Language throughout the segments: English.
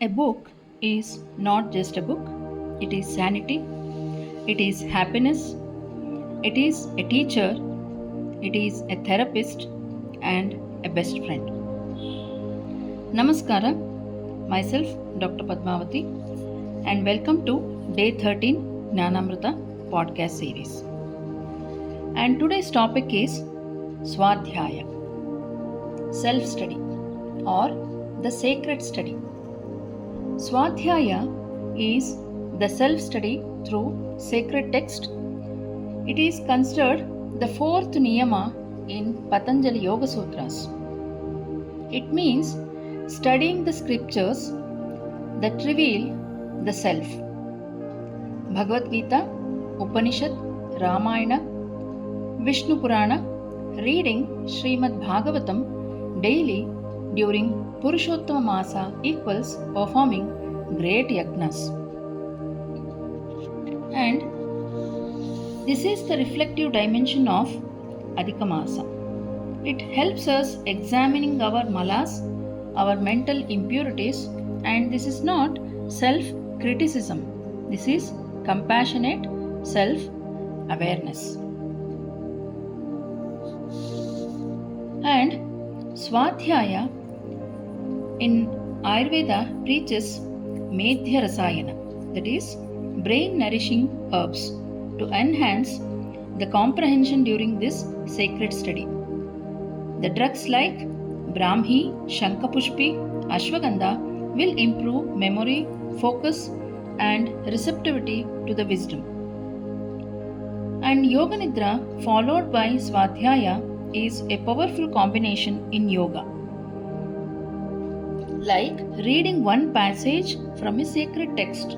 A book is not just a book, it is sanity, it is happiness, it is a teacher, it is a therapist, and a best friend. Namaskara, myself Dr. Padmavati, and welcome to Day 13 Jnanaamrutha podcast series. And today's topic is Swadhyaya, self study, or the sacred study. Swadhyaya is the self study through sacred text. It is considered the fourth niyama in Patanjali Yoga Sutras. It means studying the scriptures that reveal the self. Bhagavad Gita, Upanishad, Ramayana, Vishnu Purana, reading Srimad Bhagavatam daily during Purushottama Masa equals performing great yajnas. And this is the reflective dimension of Adhika Masa. It helps us examining our malas, our mental impurities, and this is not self-criticism. This is compassionate self-awareness. And Swadhyaya in Ayurveda preaches Medhya Rasayana, that is, brain nourishing herbs, to enhance the comprehension during this sacred study. The drugs like Brahmi, Shankapushpi, Ashwagandha will improve memory, focus, and receptivity to the wisdom. And Yoga Nidra followed by Swadhyaya is a powerful combination in yoga. Like reading one passage from a sacred text,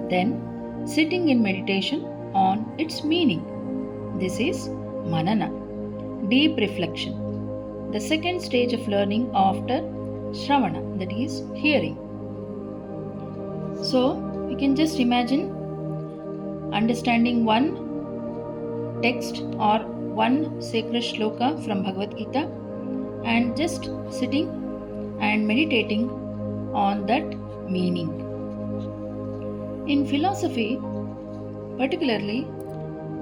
then sitting in meditation on its meaning. This is manana, deep reflection, the second stage of learning after shravana, that is hearing. So you can just imagine understanding one text or one sacred shloka from Bhagavad Gita and just sitting and meditating on that meaning. In philosophy, particularly,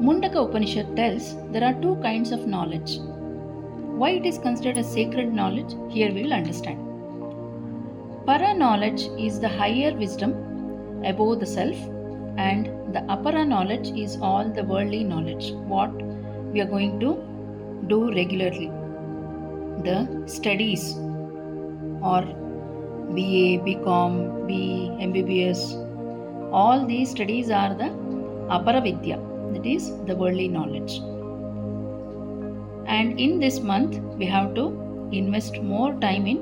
Mundaka Upanishad tells there are two kinds of knowledge. Why it is considered as sacred knowledge, here we will understand. Para knowledge is the higher wisdom above the self, and the apara knowledge is all the worldly knowledge, what we are going to do regularly. The studies or BA, BCom, BE, MBBS, all these studies are the apara vidya, that is the worldly knowledge. And in this month we have to invest more time in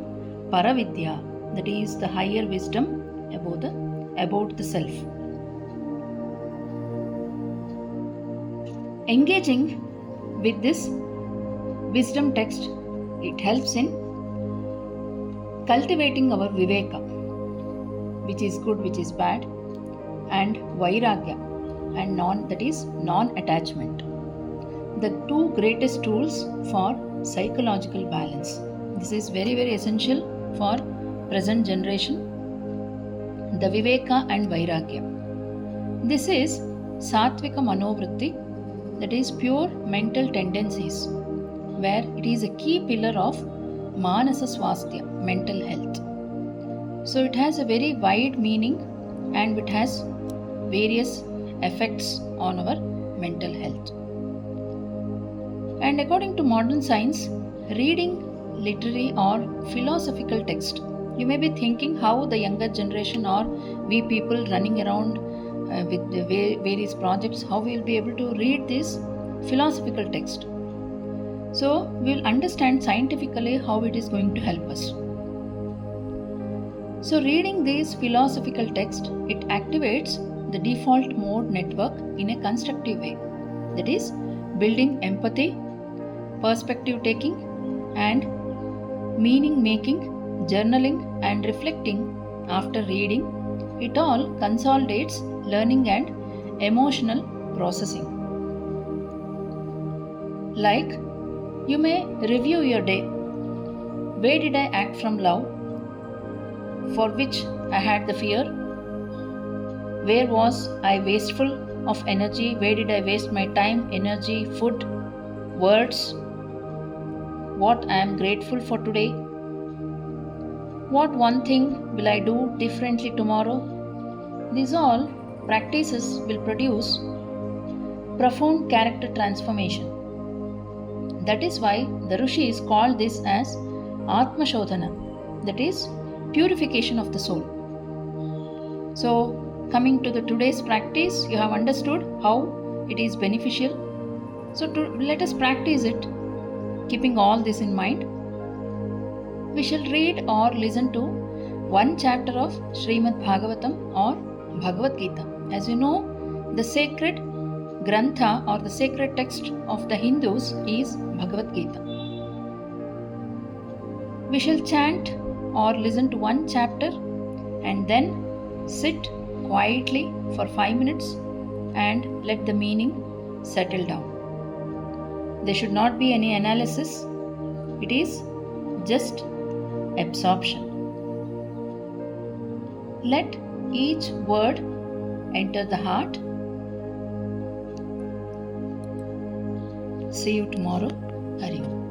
paravidya, that is the higher wisdom about the self. Engaging with this wisdom text, it helps in cultivating our viveka, which is good, which is bad, and vairagya, and non-attachment, the two greatest tools for psychological balance. This is very, very essential for present generation, the viveka and vairagya. This is satvika manovritti, that is pure mental tendencies, where it is a key pillar of manasa swasthya, mental health. So it has a very wide meaning and it has various effects on our mental health. And according to modern science, reading literary or philosophical text, you may be thinking how the younger generation or we people running around with the various projects, how we will be able to read this philosophical text. So we will understand scientifically how it is going to help us. So reading this philosophical text, it activates the default mode network in a constructive way, that is building empathy, perspective taking, and meaning making, journaling and reflecting after reading. It all consolidates learning and emotional processing. Like you may review your day. Where did I act from love? for which I had the fear? Where was I wasteful of energy? Where did I waste my time, energy, food, words? What I am grateful for today? What one thing will I do differently tomorrow? These all practices will produce profound character transformation. That is why the Rishis called this as Atma Shodhana, that is, purification of the soul. So, coming to the today's practice, you have understood how it is beneficial. So, let us practice it, keeping all this in mind. We shall read or listen to one chapter of Srimad Bhagavatam or Bhagavad Gita. As you know, the sacred Grantha or the sacred text of the Hindus is Bhagavad Gita. We shall chant or listen to one chapter and then sit quietly for 5 minutes and let the meaning settle down. There should not be any analysis, it is just absorption. Let each word enter the heart. See you tomorrow. Hari Om.